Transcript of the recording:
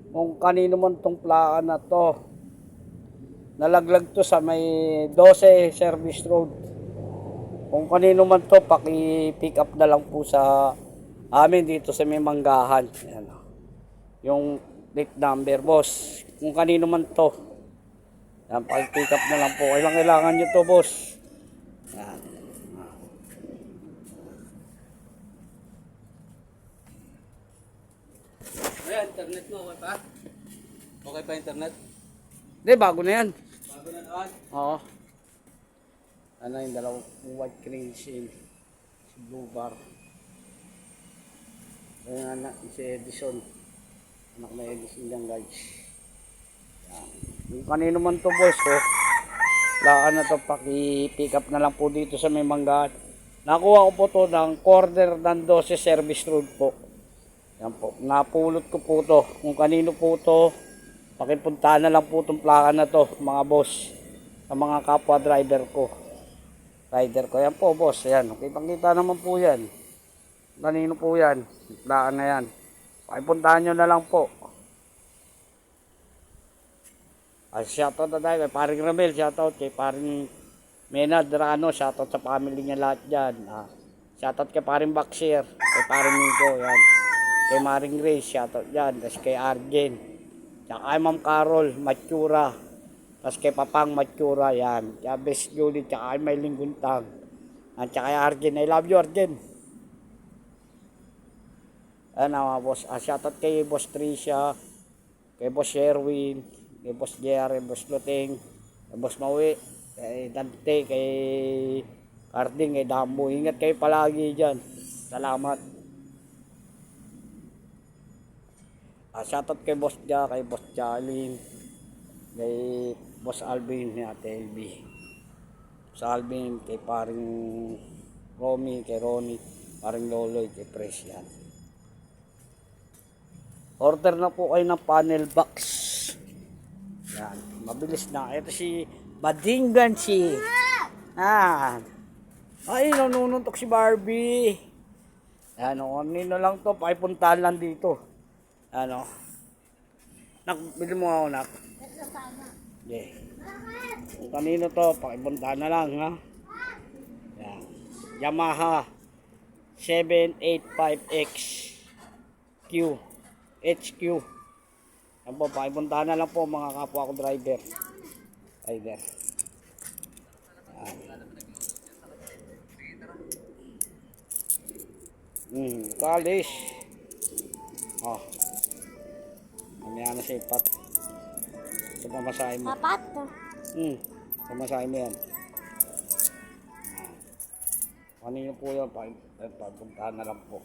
Kung kanino man tong plaan na to. Nalaglag to sa may 12 Service Road. Kung kanino man to, paki-pick up na lang po sa amin dito sa may Manggahan. Ayan. Yung plate number, boss. Kung kanino man to. Yan, paki-pick up na lang po. Kailangan nyo to, boss. Yan. Ayan, internet mo, okay pa? Okay pa internet? Hindi, bago na yan. Bago na naman. Oo. Ano yung dalawang white cream seal. Si Blue Bar. Ayun anak, si Edison. Anak na Edison yan, guys. Yan. Yung kanino man to, boys, oh. Laan na to, paki-pick up na lang po dito sa may Manggahan. Nakuha ko po to ng corner ng 12 Service Road po. Yan po. Napulot ko po to. Kung kanino po to, pakipuntahan na lang po itong plaka na to, mga boss. Sa mga kapwa driver ko. Rider ko. Yan po, boss. Yan. Kitang-kita naman po yan. Kanino po yan. Plaka na yan. Pakipuntahan nyo na lang po. Shoutout na tayo kay paring Ramel. Shoutout kay paring Mena Drano. Shoutout sa family niya lahat dyan. Shoutout kay paring Baxir. Kay paring Nico. Yan. Kay Maring Grace, shoutout dyan. Tapos kay Arjen. Tsaka kay Ma'am Carol, Matura. Tapos kay Papang Matura, yan. Tsaka Best Julie, tsaka kay Mailing Guntang. At tsaka kay Arjen. I love you, Arjen. Ayan mga boss. Shoutout kay Boss Tricia, kay Boss Sherwin, kay Boss Jerry, Boss Luting, kay Boss Maui, kay Dante, kay Carding, kay Dambo. Ingat kayo palagi dyan. Salamat. Shoutout kay Boss Ja, kay Boss Jalin, kay Boss Alvin, ni Ate LB. Sa Alvin, kay paring Romy, kay Ronnie, paring Loloy, kay Presyan. Order na po kayo ng panel box. Yan, mabilis na. Ito si Badingan si. Ay, nanununtok si Barbie. Yan, kanino lang to, pakipuntahan lang dito. Ano? Nak, bili mo ako, nak. Yeah. Kung kanino to, pakipuntahan na lang, ha? Yan. Yamaha 785X Q HQ. Yan po, pakipuntahan na lang po mga kapwa ko driver. Yan. Kalis. Oh. Mamaya na siya ipat. Ito pamasahin mo. Papat? Pamasahin mo yan. Kanino po yan? Papuntahan na lang po.